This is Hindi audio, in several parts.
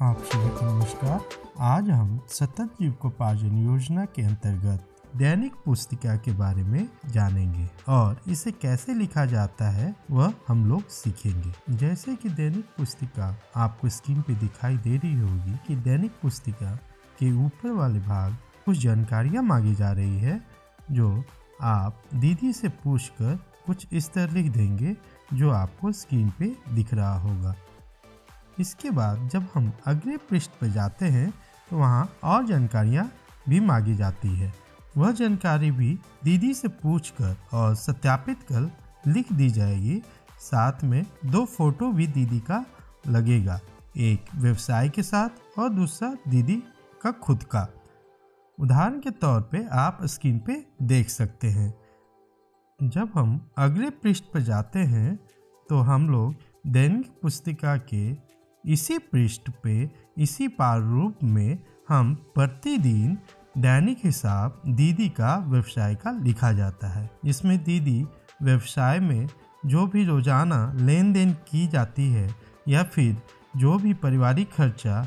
आप सभी को नमस्कार। आज हम सतत जीविकोपार्जन योजना के अंतर्गत दैनिक पुस्तिका के बारे में जानेंगे और इसे कैसे लिखा जाता है वह हम लोग सीखेंगे। जैसे कि दैनिक पुस्तिका आपको स्क्रीन पे दिखाई दे रही होगी कि दैनिक पुस्तिका के ऊपर वाले भाग कुछ जानकारियाँ मांगी जा रही है जो आप दीदी से पूछकर कुछ इस तरह लिख देंगे जो आपको स्क्रीन पे दिख रहा होगा। इसके बाद जब हम अगले पृष्ठ पर जाते हैं तो वहाँ और जानकारियाँ भी मांगी जाती है। वह जानकारी भी दीदी से पूछकर और सत्यापित कर लिख दी जाएगी। साथ में 2 फोटो भी दीदी का लगेगा, एक व्यवसाय के साथ और दूसरा दीदी का खुद का। उदाहरण के तौर पे आप स्क्रीन पे देख सकते हैं। जब हम अगले पृष्ठ पर जाते हैं तो हम लोग दैनिक पुस्तिका के इसी पृष्ठ पे इसी प्रारूप में हम प्रतिदिन दैनिक हिसाब दीदी का व्यवसाय का लिखा जाता है। इसमें दीदी व्यवसाय में जो भी रोजाना लेन देन की जाती है या फिर जो भी पारिवारिक खर्चा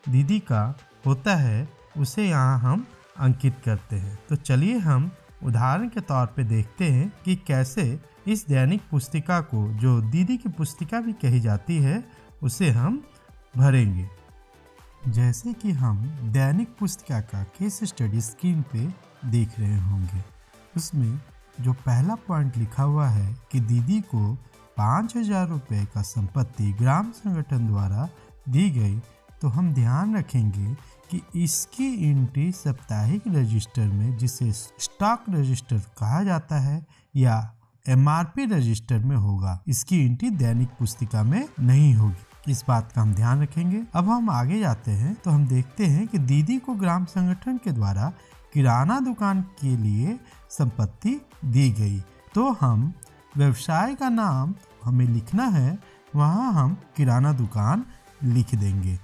दीदी का होता है उसे यहाँ हम अंकित करते हैं। तो चलिए हम उदाहरण के तौर पे देखते हैं कि कैसे इस दैनिक पुस्तिका को, जो दीदी की पुस्तिका भी कही जाती है, उसे हम भरेंगे। जैसे कि हम दैनिक पुस्तिका का केस स्टडी स्क्रीन पे देख रहे होंगे, उसमें जो पहला पॉइंट लिखा हुआ है कि दीदी को 5,000 रुपये का संपत्ति ग्राम संगठन द्वारा दी गई, तो हम ध्यान रखेंगे कि इसकी एंट्री साप्ताहिक रजिस्टर में, जिसे स्टॉक रजिस्टर कहा जाता है, या MRP रजिस्टर में होगा। इसकी एंट्री दैनिक पुस्तिका में नहीं होगी। इस बात का हम ध्यान रखेंगे। अब हम आगे जाते हैं तो हम देखते हैं कि दीदी को ग्राम संगठन के द्वारा किराना दुकान के लिए संपत्ति दी गई, तो हम व्यवसाय का नाम हमें लिखना है, वहाँ हम किराना दुकान लिख देंगे।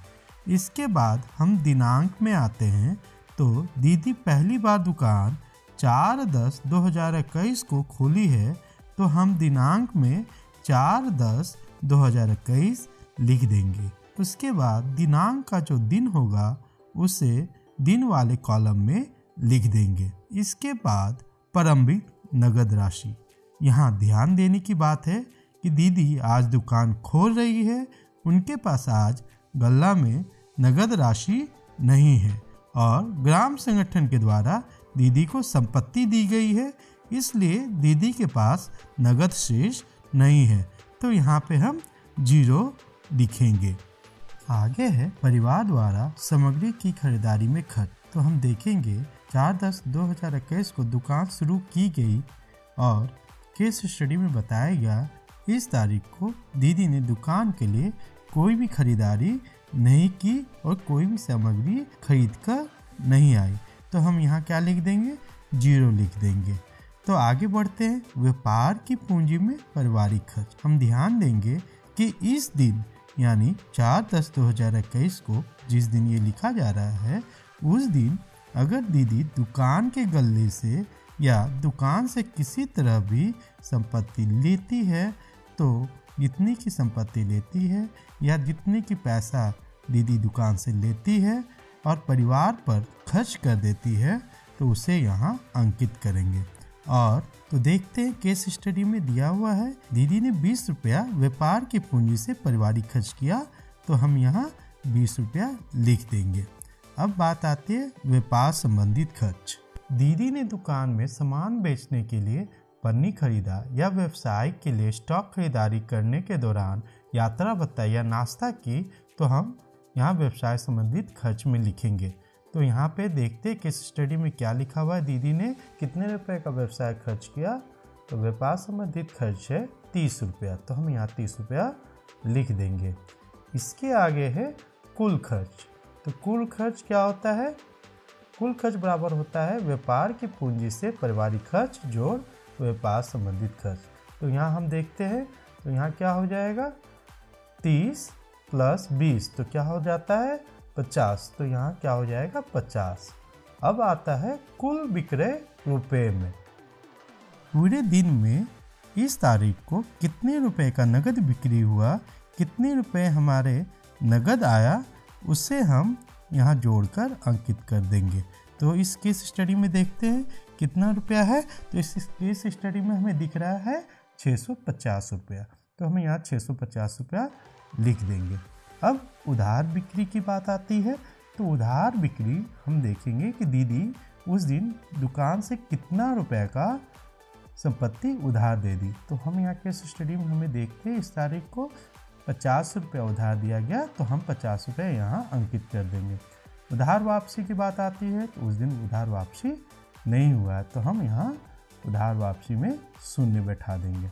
इसके बाद हम दिनांक में आते हैं तो दीदी पहली बार दुकान 4/10/2021 को खोली है, तो हम दिनांक में 4/10/2021 लिख देंगे। उसके बाद दिनांक का जो दिन होगा उसे दिन वाले कॉलम में लिख देंगे। इसके बाद प्रारंभिक नगद राशि। यहाँ ध्यान देने की बात है कि दीदी आज दुकान खोल रही है, उनके पास आज गल्ला में नगद राशि नहीं है और ग्राम संगठन के द्वारा दीदी को संपत्ति दी गई है, इसलिए दीदी के पास नगद शेष नहीं है, तो यहाँ पे हम 0 लिखेंगे। आगे है परिवार द्वारा सामग्री की खरीदारी में खर्च। तो हम देखेंगे 4/10/2021 को दुकान शुरू की गई और केस स्टडी में बताया गया इस तारीख को दीदी ने दुकान के लिए कोई भी खरीदारी नहीं की और कोई भी सामग्री खरीद कर नहीं आई, तो हम यहाँ क्या लिख देंगे, 0 लिख देंगे। तो आगे बढ़ते हैं व्यापार की पूंजी में पारिवारिक खर्च। हम ध्यान देंगे कि इस दिन यानी 4/10/2021 को जिस दिन ये लिखा जा रहा है, उस दिन अगर दीदी दुकान के गल्ले से या दुकान से किसी तरह भी संपत्ति लेती है, तो जितनी की संपत्ति लेती है या जितने की पैसा दीदी दुकान से लेती है और परिवार पर खर्च कर देती है, तो उसे यहाँ अंकित करेंगे। और तो देखते हैं केस स्टडी में दिया हुआ है दीदी ने 20 रुपया व्यापार की पूंजी से पारिवारिक खर्च किया, तो हम यहाँ 20 रुपया लिख देंगे। अब बात आती है व्यापार संबंधित खर्च। दीदी ने दुकान में सामान बेचने के लिए पन्नी खरीदा या व्यवसाय के लिए स्टॉक खरीदारी करने के दौरान यात्रा भत्ता या नाश्ता की, तो हम यहाँ व्यवसाय संबंधित खर्च में लिखेंगे। तो यहाँ पे देखते हैं कि स्टडी में क्या लिखा हुआ है, दीदी ने कितने रुपए का व्यवसाय खर्च किया, तो व्यापार संबंधित खर्च है 30 रुपया, तो हम यहाँ 30 रुपया लिख देंगे। इसके आगे है कुल खर्च। तो कुल खर्च क्या होता है, कुल खर्च बराबर होता है व्यापार की पूंजी से पारिवारिक खर्च जोड़ व्यापार संबंधित खर्च। तो यहाँ हम देखते हैं तो यहाँ क्या हो जाएगा, 30 + 20 तो क्या हो जाता है 50, तो यहाँ क्या हो जाएगा 50। अब आता है कुल विक्रय रुपए में। पूरे दिन में इस तारीख को कितने रुपए का नगद बिक्री हुआ, कितने रुपए हमारे नगद आया उसे हम यहाँ जोड़कर अंकित कर देंगे। तो इस केस स्टडी में देखते हैं कितना रुपया है। तो इस केस स्टडी में हमें दिख रहा है 650 रुपया, तो हमें यहाँ 650 रुपया लिख देंगे। अब उधार बिक्री की बात आती है, तो उधार बिक्री हम देखेंगे कि दीदी उस दिन दुकान से कितना रुपए का संपत्ति उधार दे दी। तो हम यहाँ केस स्टडी में हमें देखते हैं इस तारीख को 50 रुपया उधार दिया गया, तो हम 50 रुपये यहाँ अंकित कर देंगे। उधार वापसी की बात आती है, तो उस दिन उधार वापसी नहीं हुआ है, तो हम यहाँ उधार वापसी में शून्य बैठा देंगे।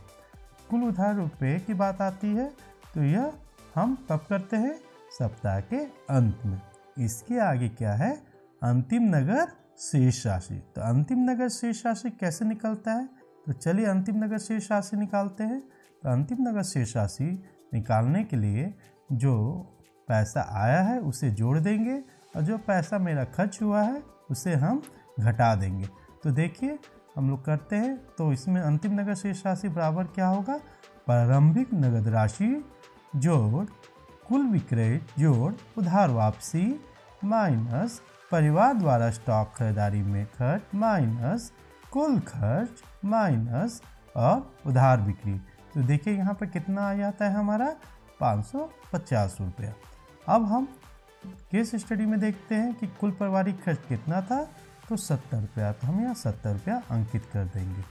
कुल उधार रुपये की बात आती है, तो यह हम कब करते हैं? सप्ताह के अंत में। इसके आगे क्या है? अंतिम नगद शेष राशि। तो अंतिम नगद शेष राशि कैसे निकलता है? तो चलिए अंतिम नगद शेष राशि निकालते हैं। तो अंतिम नगद शेष राशि निकालने के लिए जो पैसा आया है उसे जोड़ देंगे और जो पैसा मेरा खर्च हुआ है उसे हम घटा देंगे। तो देखिए हम लोग करते हैं, तो इसमें अंतिम नगद शेष राशि बराबर क्या होगा? प्रारंभिक नगद राशि जोड़ कुल विक्रय जोड़ उधार वापसी माइनस परिवार द्वारा स्टॉक खरीदारी में खर्च माइनस कुल खर्च माइनस और उधार बिक्री। तो देखिए यहाँ पर कितना आ जाता है हमारा 550 रुपया। अब हम केस स्टडी में देखते हैं कि कुल पारिवारिक खर्च कितना था, तो 70 रुपया। तो हम यहाँ 70 रुपया अंकित कर देंगे।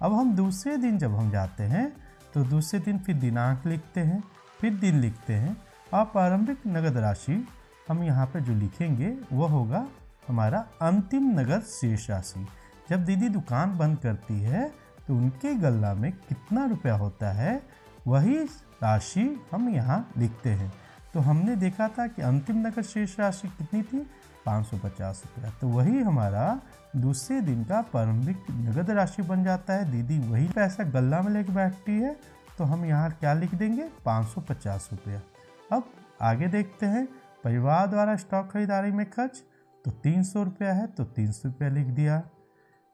अब हम दूसरे दिन जब हम जाते हैं तो दूसरे दिन फिर दिनांक लिखते हैं, फिर दिन लिखते हैं और प्रारंभिक नगद राशि हम यहाँ पर जो लिखेंगे वह होगा हमारा अंतिम नगद शेष राशि। जब दीदी दुकान बंद करती है तो उनके गल्ला में कितना रुपया होता है वही राशि हम यहाँ लिखते हैं। तो हमने देखा था कि अंतिम नगद शेष राशि कितनी थी? 550 रुपया। तो वही हमारा दूसरे दिन का प्रारंभिक नगद राशि बन जाता है। दीदी वही पैसा गल्ला में लेके बैठती है, तो हम यहाँ क्या लिख देंगे? 550 रुपया। अब आगे देखते हैं परिवार द्वारा स्टॉक खरीदारी में खर्च, तो 300 रुपया है, तो 300 रुपया लिख दिया।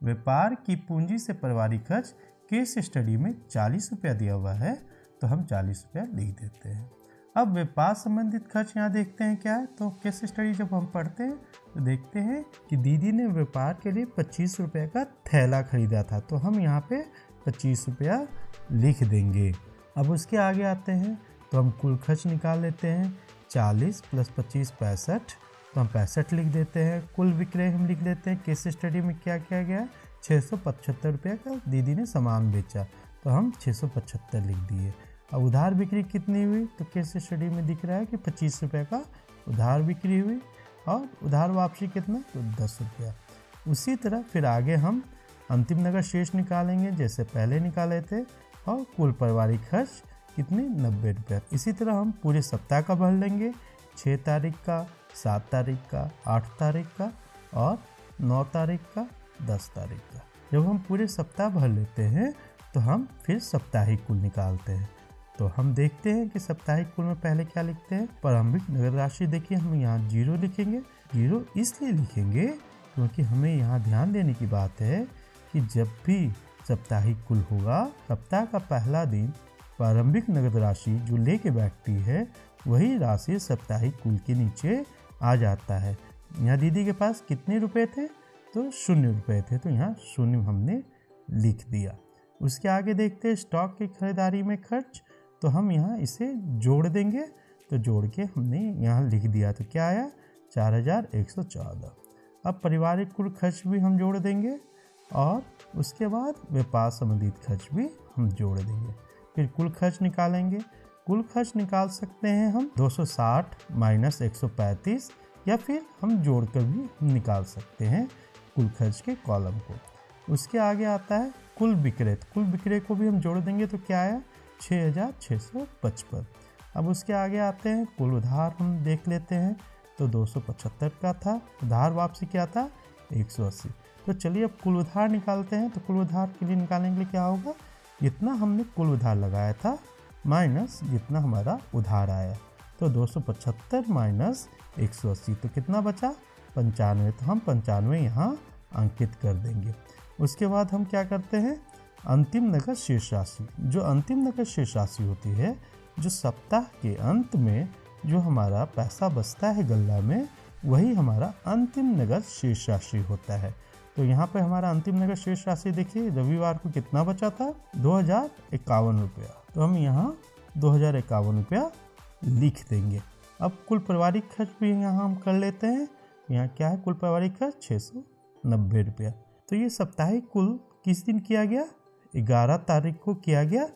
व्यापार की पूंजी से पारिवारिक खर्च केस स्टडी में 40 रुपया दिया हुआ है, तो हम 40 रुपया लिख देते हैं। अब व्यापार संबंधित खर्च यहाँ देखते हैं क्या है। तो केस स्टडी जब हम पढ़ते हैं तो देखते हैं कि दीदी ने व्यापार के लिए 25 रुपये का थैला खरीदा था, तो हम यहाँ पे 25 रुपया लिख देंगे। अब उसके आगे आते हैं तो हम कुल खर्च निकाल लेते हैं। 40 + 25 65, तो हम 65 लिख देते हैं। कुल विक्रय हम लिख देते हैं। केस स्टडी में क्या किया गया? 675 रुपये का दीदी ने सामान बेचा, तो हम 675 लिख दिए। अब उधार बिक्री कितनी हुई? तो केस स्टडी में दिख रहा है कि 25 रुपये का उधार बिक्री हुई और उधार वापसी कितना? तो 10 रुपया। उसी तरह फिर आगे हम अंतिम नगद शेष निकालेंगे जैसे पहले निकाले थे, और कुल पारिवारिक खर्च कितने? 90 रुपया। इसी तरह हम पूरे सप्ताह का भर लेंगे, 6 तारीख का, 7 तारीख का, 8 तारीख का और 9 तारीख का, 10 तारीख का। जब हम पूरे सप्ताह भर लेते हैं तो हम फिर साप्ताहिक कुल निकालते हैं। तो हम देखते हैं कि साप्ताहिक कुल में पहले क्या लिखते हैं? प्रारंभिक नगद राशि। देखिए हम यहाँ 0 लिखेंगे। 0 इसलिए लिखेंगे क्योंकि हमें यहाँ ध्यान देने की बात है कि जब भी साप्ताहिक कुल होगा, सप्ताह का पहला दिन प्रारंभिक नगद राशि जो लेके बैठती है वही राशि साप्ताहिक कुल के नीचे आ जाता है। यहाँ दीदी के पास कितने रुपए थे? तो 0 रुपये थे, तो यहाँ 0 हमने लिख दिया। उसके आगे देखते हैं स्टॉक की खरीदारी में खर्च, तो हम यहाँ इसे जोड़ देंगे। तो जोड़ के हमने यहाँ लिख दिया, तो क्या आया? 4114। अब पारिवारिक कुल खर्च भी हम जोड़ देंगे और उसके बाद व्यापार संबंधित खर्च भी हम जोड़ देंगे। फिर कुल खर्च निकालेंगे। कुल खर्च निकाल सकते हैं हम 260 - 135, या फिर हम जोड़कर भी हम निकाल सकते हैं कुल खर्च के कॉलम को। उसके आगे आता है कुल विक्रय। कुल विक्रय को भी हम जोड़ देंगे, तो क्या आया? 6655। अब उसके आगे आते हैं कुल उधार हम देख लेते हैं, तो 275 का था। उधार वापसी क्या था? 180। तो चलिए अब कुल उधार निकालते हैं। तो कुल उधार के लिए निकालने के लिए क्या होगा? जितना हमने कुल उधार लगाया था माइनस जितना हमारा उधार आया, तो 275 माइनस 180, तो कितना बचा? 95। तो हम 95 यहाँ अंकित कर देंगे। उसके बाद हम क्या करते हैं? अंतिम नगद शेष राशि। जो अंतिम नगद शेष राशि होती है, जो सप्ताह के अंत में जो हमारा पैसा बचता है गल्ला में, वही हमारा अंतिम नगद शेष राशि होता है। तो यहाँ पे हमारा अंतिम नगद शेष राशि देखिए, रविवार को कितना बचा था, 2051 रुपया। तो हम यहाँ 2051 रुपया लिख देंगे। अब कुल पारिवारिक खर्च भी यहाँ हम कर लेते हैं। यहाँ क्या है, कुल पारिवारिक खर्च 690 रुपया। तो ये साप्ताहिक कुल किस दिन किया गया, 11 तारीख को किया गया।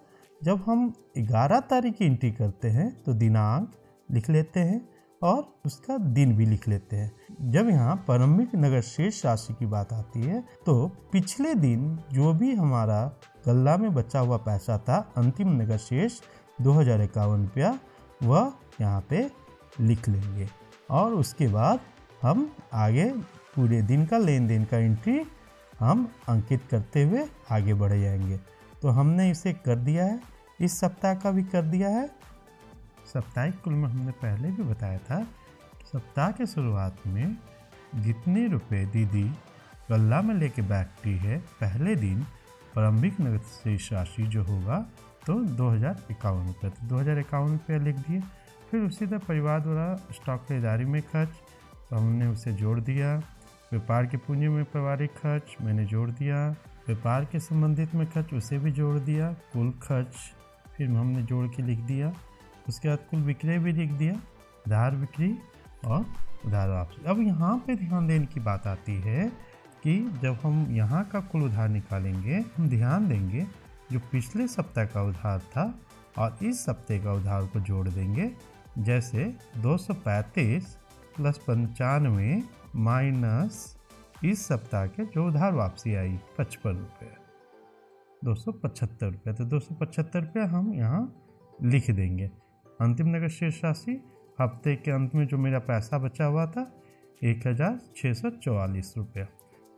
जब हम 11 तारीख की एंट्री करते हैं तो दिनांक लिख लेते हैं और उसका दिन भी लिख लेते हैं। जब यहाँ प्रारंभिक नगद शेष राशि की बात आती है तो पिछले दिन जो भी हमारा गल्ला में बचा हुआ पैसा था, अंतिम नगद शेष 2051 रुपया, वह यहाँ पे लिख लेंगे और उसके बाद हम आगे पूरे दिन का लेन देन का एंट्री हम अंकित करते हुए आगे बढ़ जाएंगे। तो हमने इसे कर दिया है, इस सप्ताह का भी कर दिया है। साप्ताहिक कुल में हमने पहले भी बताया था, सप्ताह के शुरुआत में जितने रुपए दीदी गल्ला में लेके बैठती है, पहले दिन प्रारंभिक नगद शेष राशि जो होगा तो 2051 रुपये, तो 2051 रुपये लिख दिए। फिर उसी तरह परिवार द्वारा स्टॉक खरीदारी में खर्च, तो हमने उसे जोड़ दिया। व्यापार के पूंजी में पारिवारिक खर्च मैंने जोड़ दिया। व्यापार के संबंधित में खर्च उसे भी जोड़ दिया। कुल खर्च फिर हमने जोड़ के लिख दिया। उसके बाद कुल बिक्री भी लिख दिया, उधार बिक्री और उधार वापसी। अब यहाँ पे ध्यान देने की बात आती है कि जब हम यहाँ का कुल उधार निकालेंगे, हम ध्यान देंगे जो पिछले सप्ताह का उधार था और इस सप्ताह का उधार को जोड़ देंगे। जैसे 235 प्लस 95 माइनस इस सप्ताह के जो उधार वापसी आई 55 रुपये, 275 रुपये। तो 275 रुपये हम यहाँ लिख देंगे। अंतिम नगद शेष राशि हफ्ते के अंत में जो मेरा पैसा बचा हुआ था 1644 रुपये,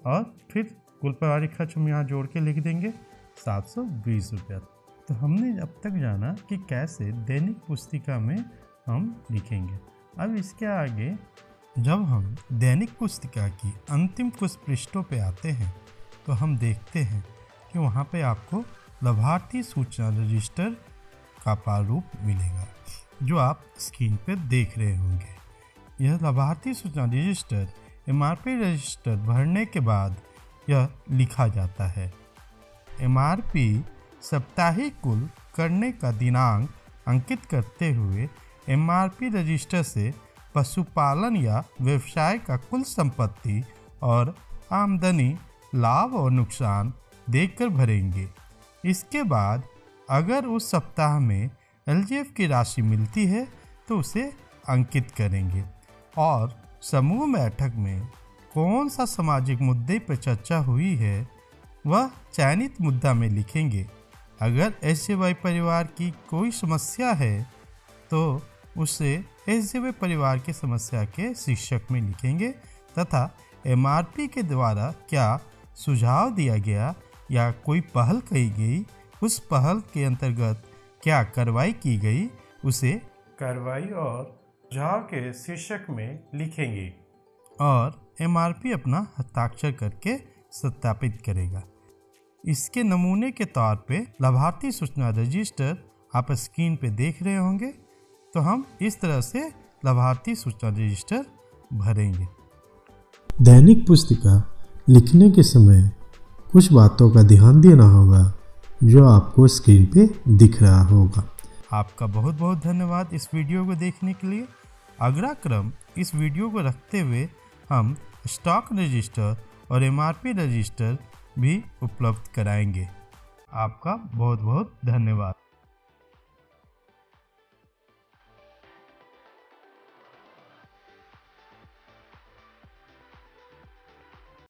और फिर कुल पारिवारिक खर्च हम यहाँ जोड़ के लिख देंगे 720 रुपया। तो हमने अब तक जाना कि कैसे दैनिक पुस्तिका में हम लिखेंगे। अब इसके आगे जब हम दैनिक पुस्तिका की अंतिम कुछ पृष्ठों पे आते हैं तो हम देखते हैं कि वहाँ पे आपको लाभार्थी सूचना रजिस्टर का प्रारूप मिलेगा, जो आप स्क्रीन पर देख रहे होंगे। यह लाभार्थी सूचना रजिस्टर एमआरपी रजिस्टर भरने के बाद यह लिखा जाता है। एमआरपी साप्ताहिक कुल करने का दिनांक अंकित करते हुए एमआरपी रजिस्टर से पशुपालन या व्यवसाय का कुल संपत्ति और आमदनी, लाभ और नुकसान देखकर भरेंगे। इसके बाद अगर उस सप्ताह में एलजीएफ की राशि मिलती है तो उसे अंकित करेंगे और समूह बैठक में कौन सा सामाजिक मुद्दे पर चर्चा हुई है वह चयनित मुद्दा में लिखेंगे। अगर एसजेवाई परिवार की कोई समस्या है तो उसे एसजेवाई परिवार की समस्या के शीर्षक में लिखेंगे तथा एमआरपी के द्वारा क्या सुझाव दिया गया या कोई पहल कही गई, उस पहल के अंतर्गत क्या कार्रवाई की गई, उसे कार्रवाई और सुझाव के शीर्षक में लिखेंगे और एमआरपी अपना हस्ताक्षर करके सत्यापित करेगा। इसके नमूने के तौर पे लाभार्थी सूचना रजिस्टर आप स्क्रीन पे देख रहे होंगे। तो हम इस तरह से लाभार्थी सूचना रजिस्टर भरेंगे। दैनिक पुस्तिका लिखने के समय कुछ बातों का ध्यान देना होगा जो आपको स्क्रीन पे दिख रहा होगा। आपका बहुत बहुत धन्यवाद इस वीडियो को देखने के लिए। अगला क्रम इस वीडियो को रखते हुए हम स्टॉक रजिस्टर और एमआरपी रजिस्टर भी उपलब्ध कराएंगे। आपका बहुत बहुत धन्यवाद।